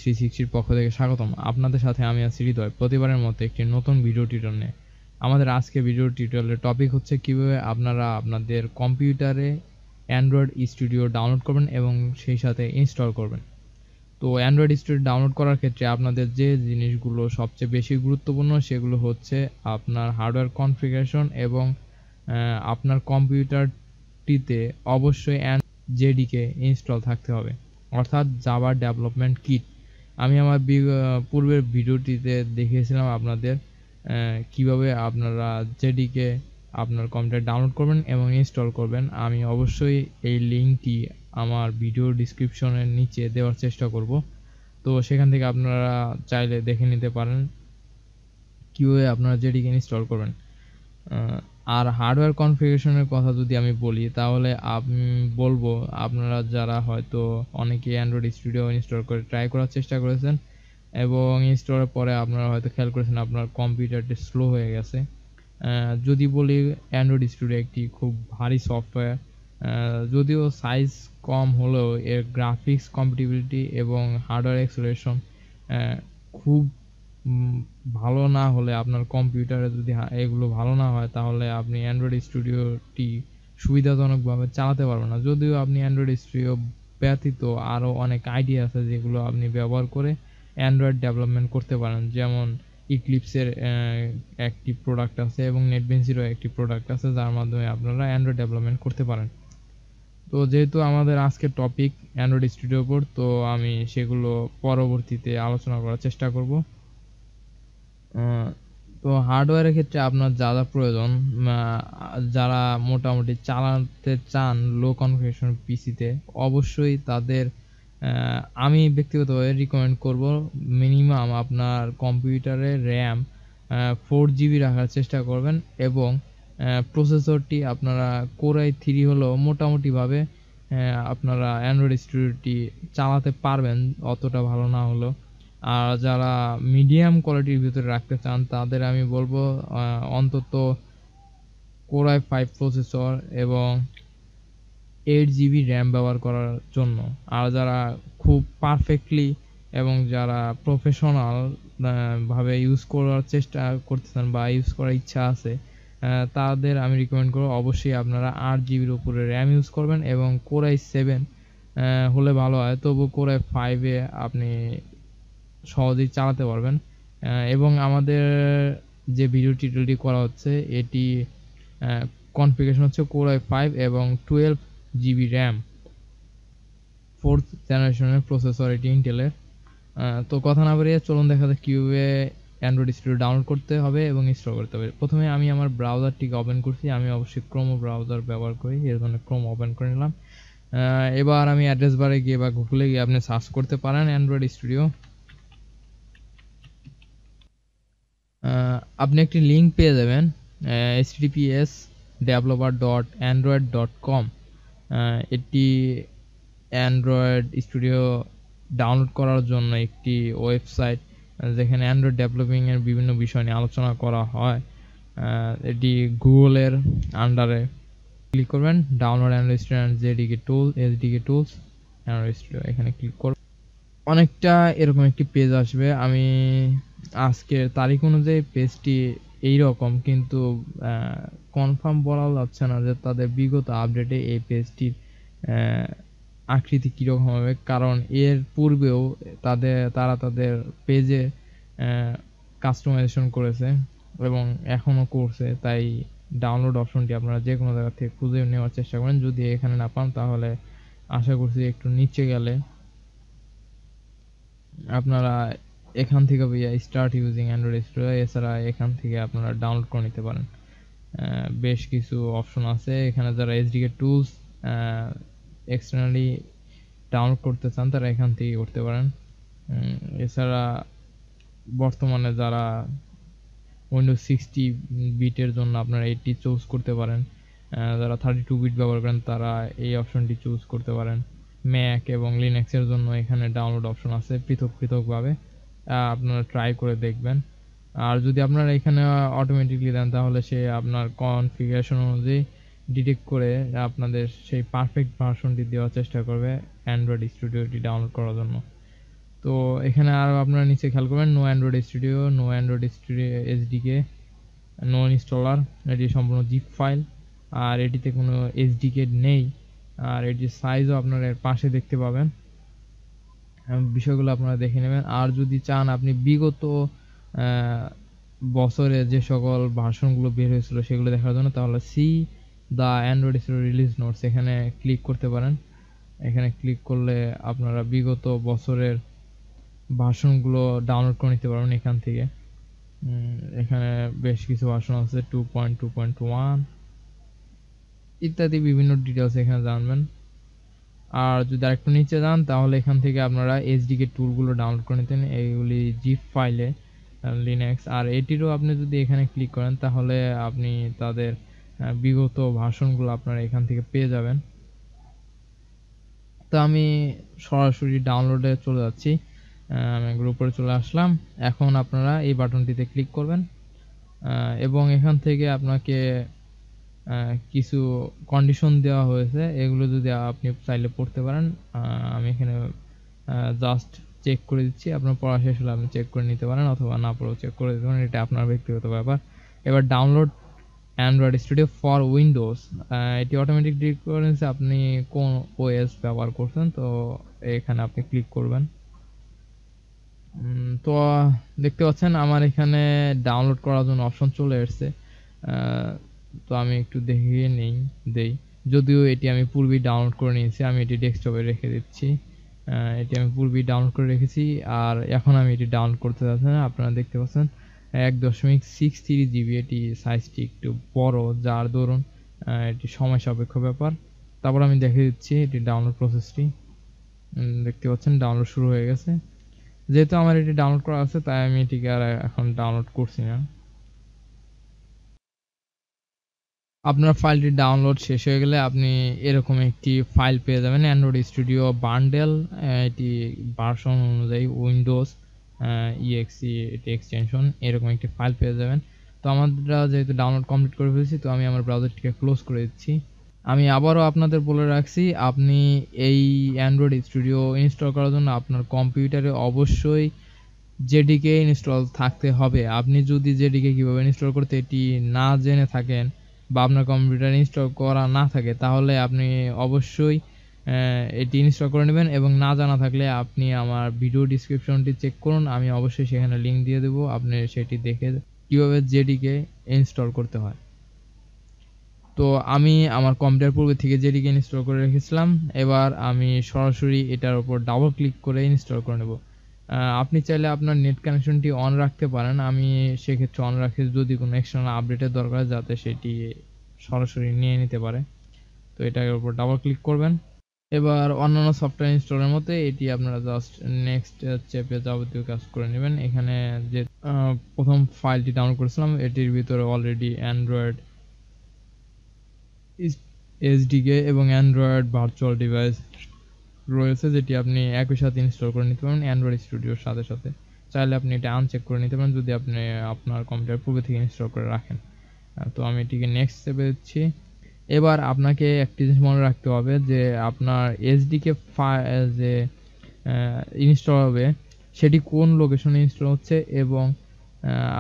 360 পক্ষ থেকে স্বাগতম। আপনাদের সাথে আমি আছি হৃদয়। প্রতিবারের মতো একটি নতুন ভিডিও টিউটোরিয়াল নিয়ে। আমাদের আজকে ভিডিও টিউটোরিয়ালের টপিক হচ্ছে কিভাবে আপনারা আপনাদের কম্পিউটারে অ্যান্ড্রয়েড স্টুডিও ডাউনলোড করবেন এবং সেই সাথে ইনস্টল করবেন। তো অ্যান্ড্রয়েড স্টুডিও ডাউনলোড করার ক্ষেত্রে আপনাদের যে জিনিসগুলো সবচেয়ে বেশি গুরুত্বপূর্ণ সেগুলো হচ্ছে আপনার হার্ডওয়্যার কনফিগারেশন এবং আপনার কম্পিউটারটিতে অবশ্যই জেডিকে ইনস্টল থাকতে হবে, অর্থাৎ জাভা ডেভেলপমেন্ট কিট। আমি আমার পূর্বের ভিডিওটিতে দেখিয়েছিলাম আপনাদের কিভাবে আপনারা জেডিকে আপনার কম্পিউটারে ডাউনলোড করবেন এবং ইনস্টল করবেন। আমি অবশ্যই এই লিঙ্কটি আমার ভিডিও ডিসক্রিপশনের নিচে দেওয়ার চেষ্টা করব, তো সেখান থেকে আপনারা চাইলে দেখে নিতে পারেন কিভাবে আপনারা জেডিকে ইনস্টল করবেন। আর হার্ডওয়্যার কনফিগারেশনের কথা যদি আমি বলি তাহলে আমি বলবো আপনারা যারা হয়তো অনেকে অ্যান্ড্রয়েড স্টুডিও ইনস্টল করে ট্রাই করার চেষ্টা করেছেন এবং ইনস্টলের পরে আপনারা হয়তো খেয়াল করেছেন আপনার কম্পিউটারটি স্লো হয়ে গেছে। যদি বলি অ্যান্ড্রয়েড স্টুডিও একটি খুব ভারী সফটওয়্যার, যদিও সাইজ কম হলেও এর গ্রাফিক্স কম্প্যাটিবিলিটি এবং হার্ডওয়্যার অ্যাক্সেলারেশন খুব ভালো না হলে, আপনার কম্পিউটারে যদি এগুলো ভালো না হয় তাহলে আপনি অ্যান্ড্রয়েড স্টুডিওটি সুবিধাজনকভাবে চালাতে পারবেন না। যদিও আপনি অ্যান্ড্রয়েড স্টুডিও ব্যতীত আরও অনেক আইডিয়া আছে যেগুলো আপনি ব্যবহার করে অ্যান্ড্রয়েড ডেভেলপমেন্ট করতে পারেন, যেমন ইক্লিপসের একটি প্রোডাক্ট আছে এবং নেটবেন্সিরও একটি প্রোডাক্ট আছে যার মাধ্যমে আপনারা অ্যান্ড্রয়েড ডেভেলপমেন্ট করতে পারেন। তো যেহেতু আমাদের আজকের টপিক অ্যান্ড্রয়েড স্টুডিওর উপর, তো আমি সেগুলো পরবর্তীতে আলোচনা করার চেষ্টা করব। তো হার্ডওয়্যারের ক্ষেত্রে আপনার যা যা প্রয়োজন, যারা মোটামুটি চালাতে চান লো কনফিগারেশন পিসিতে, অবশ্যই তাদের আমি ব্যক্তিগতভাবে রিকমেন্ড করব মিনিমাম আপনার কম্পিউটারে র্যাম 4 GB রাখার চেষ্টা করবেন এবং প্রসেসরটি আপনারা কোর i3 হলেও মোটামুটিভাবে আপনারা অ্যান্ড্রয়েড স্টুডিওটি চালাতে পারবেন, অতটা ভালো না হলেও। আর যারা মিডিয়াম কোয়ালিটির ভিতরে রাখতে চান তাদের আমি বলবো অন্তত কোর i5 প্রসেসর এবং 8 GB র্যাম ব্যবহার করার জন্য। আর যারা খুব পারফেক্টলি এবং যারা প্রফেশনাল ভাবে ইউজ করার চেষ্টা করতেছেন বা ইউজ করার ইচ্ছা আছে, তাদের আমি রিকমেন্ড করব অবশ্যই আপনারা 8 GB উপরে র্যাম ইউজ করবেন এবং কোর i7 হলে ভালো হয়, তবু কোর i5 আপনি সহজেই চালাতে পারবেন। এবং আমাদের যে ভিডিও টিউটোরিয়ালটি করা হচ্ছে এটি কনফিগারেশন হচ্ছে কোর i5 এবং 12 GB র্যাম, 4th জেনারেশনের প্রসেসর এটি ইন্টেলের। তো কথা না বাড়িয়ে চলুন দেখা যাক কীভাবে অ্যান্ড্রয়েড স্টুডিও ডাউনলোড করতে হবে এবং ইনস্টল করতে হবে। প্রথমে আমি আমার ব্রাউজারটিকে ওপেন করছি, আমি অবশ্যই ক্রোম ব্রাউজার ব্যবহার করি, এর জন্য ক্রোম ওপেন করে নিলাম। এবার আমি অ্যাড্রেস বারে গিয়ে বা গুগলে গিয়ে আপনি সার্চ করতে পারেন অ্যান্ড্রয়েড স্টুডিও। আপনি একটি লিঙ্ক পেয়ে যাবেন https://developer.android.com। এটি অ্যান্ড্রয়েড স্টুডিও ডাউনলোড করার জন্য একটি ওয়েবসাইট যেখানে অ্যান্ড্রয়েড ডেভেলপিং এর বিভিন্ন বিষয় নিয়ে আলোচনা করা হয়। এটি গুগলের আন্ডারে। ক্লিক করবেন ডাউনলোড অ্যান্ড্রয়েড স্টুডিও জেডিকে টুল এসডিকে টুলস অ্যান্ড্রয়েড স্টুডিও, এখানে ক্লিক করবেন। অনেকটা এরকম একটি পেজ আসবে। আমি আজকের তারিখ অনুযায়ী পেজটি এইরকম, কিন্তু কনফার্ম বলা যাচ্ছে না যে তাদের বিগত আপডেটে এই পেজটির আকৃতি কীরকম হবে, কারণ এর পূর্বেও তারা তাদের পেজে কাস্টমাইজেশন করেছে এবং এখনও করছে, তাই ডাউনলোড অপশনটি আপনারা যে কোনো জায়গা থেকে খুঁজে নেওয়ার চেষ্টা করেন। যদি এখানে না পান তাহলে আশা করছি একটু নিচে গেলে আপনারা এখান থেকে স্টার্ট ইউজিং অ্যান্ড্রয়েড স্টুডিও, এছাড়া এখান থেকে আপনারা ডাউনলোড করে নিতে পারেন। বেশ কিছু অপশন আছে এখানে, যারা এসডিকে টুলস এক্সটার্নালি ডাউনলোড করতে চান তারা এখান থেকে করতে পারেন। এছাড়া বর্তমানে যারা উইন্ডোজ 60 বিটের জন্য আপনারা এটি চুজ করতে পারেন, যারা 32 বিট ব্যবহার করেন তারা এই অপশনটি চুজ করতে পারেন। ম্যাক এবং লিনাক্সের জন্য এখানে ডাউনলোড অপশন আছে পৃথকভাবে, আপনারা ট্রাই করে দেখবেন। আর যদি আপনারা এখানে অটোমেটিকলি দেন তাহলে সে আপনার কনফিগারেশন অনুযায়ী ডিটেক্ট করে আপনাদের সেই পারফেক্ট ভার্সনটি দেওয়ার চেষ্টা করবে অ্যান্ড্রয়েড স্টুডিওটি ডাউনলোড করার জন্য। তো এখানে আরও আপনারা নিচে খেয়াল করবেন no Android studio, no Android studio SDK, no installer, এটি সম্পূর্ণ জিপ ফাইল আর এটিতে কোনো এসডিকে নেই। আর এটির সাইজও আপনারা এর পাশে দেখতে পাবেন। বিষয়গুলো আপনারা দেখে নেবেন। আর যদি চান আপনি বিগত বছরে যে সকল ভার্সনগুলো বের হয়েছিল সেগুলো দেখার জন্য, তাহলে C the Android studio release notes এখানে ক্লিক করতে পারেন। এখানে ক্লিক করলে আপনারা বিগত বছরের ভার্সনগুলো ডাউনলোড করে নিতে পারবেন এখান থেকে। এখানে বেশ কিছু ভার্সন আছে 2.2.1 ইত্যাদি বিভিন্ন ডিটেলস এখানে জানবেন। আর যদি আরেকটু নিচে যান তাহলে এখান থেকে আপনারা এসডিকে টুলগুলো ডাউনলোড করে নিতেন, এইগুলি জিপ ফাইলে লিনাক্স। আর এটিরও আপনি যদি এখানে ক্লিক করেন তাহলে আপনি তাদের বিগত ভার্সনগুলো আপনারা এখান থেকে পেয়ে যাবেন। তো আমি সরাসরি ডাউনলোডে চলে যাচ্ছি, আমি গ্রুপে চলে আসলাম। এখন আপনারা এই বাটনটিতে ক্লিক করবেন এবং এখান থেকে আপনাকে কিছু কন্ডিশন দেওয়া হয়েছে, এগুলো যদি আপনি চাইলে পড়তে পারেন। আমি এখানে জাস্ট চেক করে দিচ্ছি, আপনার পড়া শেষ হলে আপনি চেক করে নিতে পারেন অথবা না পড়েও চেক করে দিতে পারেন, এটা আপনার ব্যক্তিগত ব্যাপার। এবার download Android studio for Windows, এটি অটোমেটিক ডিটেক্ট করে নিচ্ছে আপনি কোন ওএস ব্যবহার করছেন। তো এখানে আপনি ক্লিক করবেন। তো দেখতে পাচ্ছেন আমার এখানে ডাউনলোড করার জন্য অপশন চলে এসেছে। তো আমি একটু দেখিয়ে দেই, যদিও এটি আমি পূর্বেই ডাউনলোড করে নিয়েছি, আমি এটি ডেস্কটপে রেখে দিচ্ছি। এটি আমি পূর্বেই ডাউনলোড করে রেখেছি আর এখন আমি এটি ডাউনলোড করতে যাচ্ছি না। আপনারা দেখতে পাচ্ছেন 1.63 জিবি, এটি সাইজটি একটু বড়, যার দরুন এটি সময় সাপেক্ষ ব্যাপার। তারপর আমি দেখিয়ে দিচ্ছি এটি ডাউনলোড প্রসেসটি। দেখতে পাচ্ছেন ডাউনলোড শুরু হয়ে গেছে। যেহেতু আমার এটি ডাউনলোড করা আছে তাই আমি এটিকে আর এখন ডাউনলোড করছি না। আপনার ফাইলটি ডাউনলোড শেষ হয়ে গেলে আপনি এরকম একটি ফাইল পেয়ে যাবেন, অ্যান্ড্রয়েড স্টুডিও বান্ডেল। এটি ভার্সন অনুযায়ী উইন্ডোজ ইএক্সি এটি এক্সটেনশন, এরকম একটি ফাইল পেয়ে যাবেন। তো আমরা যেহেতু ডাউনলোড কমপ্লিট করে ফেলেছি, তো আমি আমার ব্রাউজারটিকে ক্লোজ করে দিচ্ছি। আমি আবারও আপনাদের বলে রাখছি, আপনি এই অ্যান্ড্রয়েড স্টুডিও ইনস্টল করার জন্য আপনার কম্পিউটারে অবশ্যই জেডিকে ইনস্টল থাকতে হবে। আপনি যদি জেডিকে কীভাবে ইনস্টল করতে এটি না জেনে থাকেন বা আপনার কম্পিউটারে ইনস্টল করা না থাকে, তাহলে আপনি অবশ্যই এটি ইনস্টল করে নেবেন। এবং না জানা থাকলে আপনি আমার ভিডিও ডিসক্রিপশনটি চেক করুন, আমি অবশ্যই সেখানে লিঙ্ক দিয়ে দেবো, আপনি সেটি দেখে কীভাবে জেডিকে ইনস্টল করতে হয়। তো আমি আমার কম্পিউটার পূর্বে থেকে জেডিকে ইনস্টল করে রেখেছিলাম, এবার আমি সরাসরি এটার উপর ডাবল ক্লিক করে ইনস্টল করে নেব। আপনি চাইলে আপনার নেট কানেকশনটি অন রাখতে পারেন, আমি সেক্ষেত্রে অন রাখি যদি কোনো এক্সটার্নাল আপডেটের দরকার যাতে সেটি সরাসরি নিয়ে নিতে পারে। তো এটার উপর ডাবল ক্লিক করবেন। এবার অন্যান্য সফটওয়্যার ইনস্টলের মতো এটি আপনারা জাস্ট নেক্সট চেপে যাবতীয় কাজ করে নেবেন। এখানে যে প্রথম ফাইলটি ডাউনলোড করেছিলাম এটির ভিতরে অলরেডি অ্যান্ড্রয়েড এসডিকে এবং অ্যান্ড্রয়েড ভার্চুয়াল ডিভাইস রয়েছে, যেটি আপনি একই সাথে ইনস্টল করে নিতে পারেন অ্যান্ড্রয়েড স্টুডিওর সাথে সাথে। চাইলে আপনি এটা আনচেক করে নিতে পারেন যদি আপনি আপনার কম্পিউটার পূর্বে থেকে ইনস্টল করে রাখেন। তো আমি এটিকে নেক্সট স্টেপে দিচ্ছি। এবার আপনাকে একটি জিনিস মনে রাখতে হবে যে আপনার এসডিকে যে ইনস্টল হবে সেটি কোন লোকেশনে ইনস্টল হচ্ছে এবং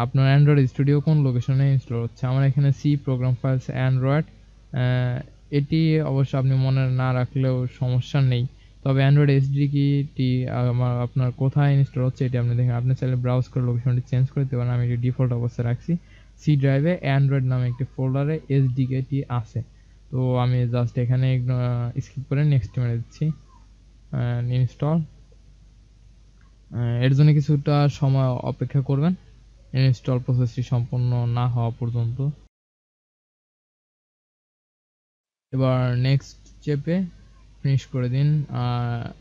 আপনার অ্যান্ড্রয়েড স্টুডিও কোন লোকেশনে ইনস্টল হচ্ছে। আমার এখানে সি প্রোগ্রাম ফাইলস অ্যান্ড্রয়েড, এটি অবশ্য আপনি মনে না রাখলেও সমস্যা নেই, তবে অ্যান্ড্রয়েড এসডিটি আপনার কোথায় ইনস্টল হচ্ছে এটি আপনি দেখেন। আপনি চাইলে ব্রাউজ করে লোকেশনটি চেঞ্জ করে দিতে পারেন, আমি এটি ডিফল্ট অবস্থায় রাখছি। সি ড্রাইভে অ্যান্ড্রয়েড নামে একটি ফোল্ডারে এসডিকেটি আছে। তো আমি জাস্ট এখানে স্কিপ করে নেক্সট মেরে দিচ্ছি ইনস্টল। এর জন্য কিছুটা সময় অপেক্ষা করবেন ইনস্টল প্রসেসটি সম্পূর্ণ না হওয়া পর্যন্ত। এবার নেক্সট চেপে ফিনিশ করে দিন।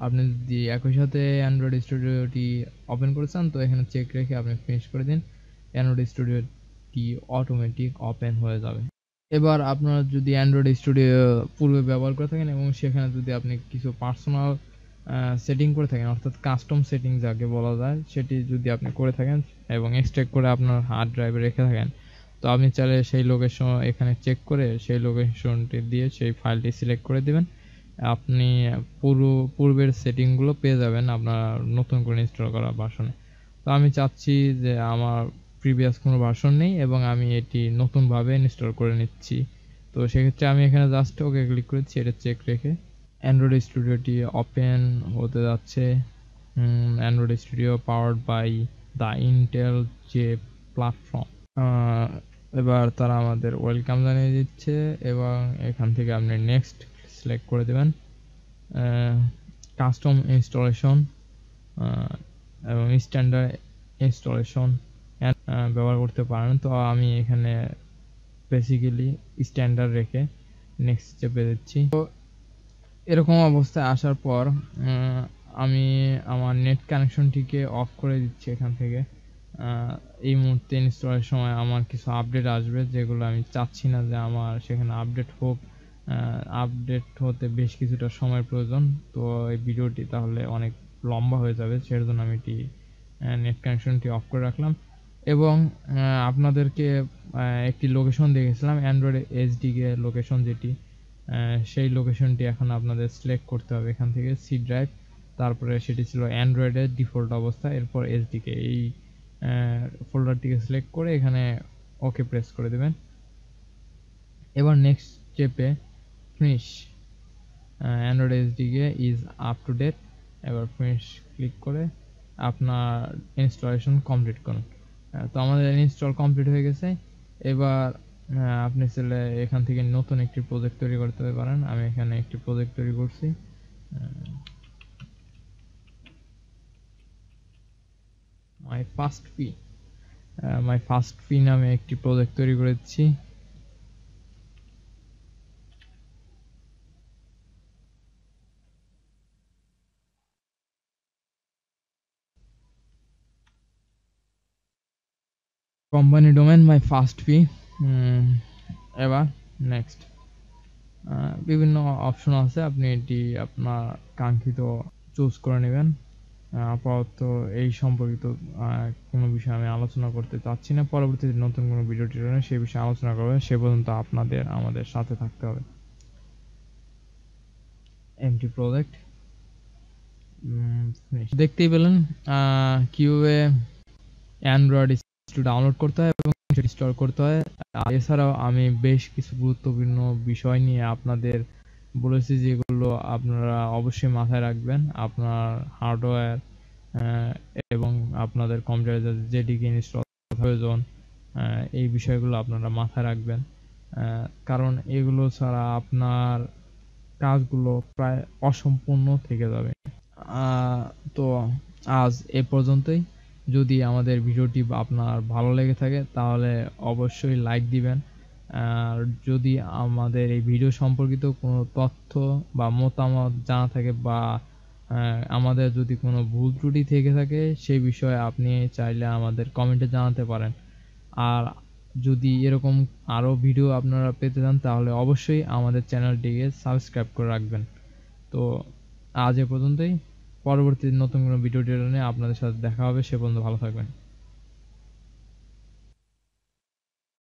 আপনি যদি একই সাথে অ্যান্ড্রয়েড স্টুডিওটি ওপেন করেছেন তো এখানে চেক রেখে আপনি ফিনিশ করে দিন, অ্যান্ড্রয়েড স্টুডিওটি অটোমেটিক ওপেন হয়ে যাবে। এবার আপনারা যদি অ্যান্ড্রয়েড স্টুডিও পূর্বে ব্যবহার করে থাকেন এবং সেখানে যদি আপনি কিছু পার্সোনাল সেটিং করে থাকেন, অর্থাৎ কাস্টম সেটিং যাকে বলা যায়, সেটি যদি আপনি করে থাকেন এবং এক্সট্রাক্ট করে আপনার হার্ড ড্রাইভে রেখে থাকেন, তো আপনি চাইলে সেই লোকেশন এখানে চেক করে সেই লোকেশনটি দিয়ে সেই ফাইলটি সিলেক্ট করে দিবেন আপনি পূর্বের সেটিংগুলো পেয়ে যাবেন আপনার নতুন করে ইনস্টল করা ভার্সনে। তো আমি চাচ্ছি যে আমার প্রিভিয়াস কোনো ভার্সন নেই এবং আমি এটি নতুনভাবে ইনস্টল করে নিচ্ছি। তো সেক্ষেত্রে আমি এখানে জাস্ট ওকে ক্লিক করেছি, এটা চেক রেখে অ্যান্ড্রয়েড স্টুডিওটি ওপেন হতে যাচ্ছে। Android studio powered by the IntelliJ platform. এবার তারা আমাদের ওয়েলকাম জানিয়ে দিচ্ছে এবং এখান থেকে আপনি নেক্সট সিলেক্ট করে দেবেন। কাস্টম ইনস্টলেশন এবং স্ট্যান্ডার্ড ইনস্টলেশন ব্যবহার করতে পারেন। তো আমি এখানে বেসিক্যালি স্ট্যান্ডার্ড রেখে নেক্সট স্টেপে দিচ্ছি। তো এরকম অবস্থায় আসার পর আমি আমার নেট কানেকশনটিকে অফ করে দিচ্ছি এখান থেকে। এই মুহূর্তে ইনস্টলের সময় আমার কিছু আপডেট আসবে যেগুলো আমি চাচ্ছি না যে আমার সেখানে আপডেট হোক। আপডেট হতে বেশ কিছুটা সময় প্রয়োজন। তো এই ভিডিওটি তাহলে অনেক লম্বা হয়ে যাবে, সেটার জন্য আমি এটি নেট কানেকশনটি অফ করে রাখলাম। এবং আপনাদেরকে একটি লোকেশন দেখেছিলাম অ্যান্ড্রয়েড এইচডিকে লোকেশন, যেটি সেই লোকেশনটি এখন আপনাদের সিলেক্ট করতে হবে এখান থেকে সি ড্রাইভ। তারপরে সেটি ছিল অ্যান্ড্রয়েডের ডিফল্ট অবস্থা, এরপর এইচডিকে এই ফোল্ডারটিকে সিলেক্ট করে এখানে ওকে প্রেস করে দেবেন। এবার নেক্সট স্টেপে finish Android SDK is up to date. এবার ফিনিশ ক্লিক করে আপনার ইনস্টলেশন কমপ্লিট করুন। তো আমাদের ইনস্টল কমপ্লিট হয়ে গেছে। এবার আপনি চাইলে এখান থেকে নতুন একটি প্রজেক্ট তৈরি করতে পারেন। আমি এখানে একটি প্রজেক্ট তৈরি করছি। মাই ফার্স্ট পি নামে একটি প্রজেক্ট তৈরি করেছি। Company domain my first P. এবার নেক্সট বিভিন্ন অপশন আছে, আপনি এটি আপনার কাঙ্ক্ষিত চুজ করে নেবেন। আপাতত এই সম্পর্কিত কোনো বিষয় আমি আলোচনা করতে চাচ্ছি না। পরবর্তীতে নতুন কোনো ভিডিও টিউটোরিয়ালে সেই বিষয়ে আলোচনা করবে। সে পর্যন্ত আপনাদের আমাদের সাথে থাকতে হবে। এমটি প্রজেক্ট দেখতেই পেলেন কিভাবে অ্যান্ড্রয়েড স্টুডিও ডাউনলোড করতে হয় এবং ইনস্টল করতে হয়। এছাড়াও আমি বেশ কিছু গুরুত্বপূর্ণ বিষয় নিয়ে আপনাদের বলেছি যেগুলো আপনারা অবশ্যই মাথায় রাখবেন। আপনার হার্ডওয়্যার এবং আপনাদের কম্পিউটারে যেটিকে ইনস্টল প্রয়োজন, এই বিষয়গুলো আপনারা মাথায় রাখবেন। কারণ এগুলো ছাড়া আপনার কাজগুলো প্রায় অসম্পূর্ণ থেকে যাবে। তো আজ এ পর্যন্তই। যদি আমাদের ভিডিওটি আপনার ভালো লেগে থাকে তাহলে অবশ্যই লাইক দিবেন। আর যদি আমাদের এই ভিডিও সম্পর্কিত কোনো তথ্য বা মতামত জানা থাকে বা আমাদের যদি কোনো ভুল ত্রুটি থেকে থাকে সেই বিষয়ে আপনি চাইলে আমাদের কমেন্টে জানাতে পারেন। আর যদি এরকম আরও ভিডিও আপনারা পেতে চান তাহলে অবশ্যই আমাদের চ্যানেলটিকে সাবস্ক্রাইব করে রাখবেন। তো আজ এ পর্যন্তই। পরবর্তী নতুন কোনো ভিডিও টিউটোরিয়ালে আপনাদের সাথে দেখা হবে। সে পর্যন্ত ভালো থাকবেন।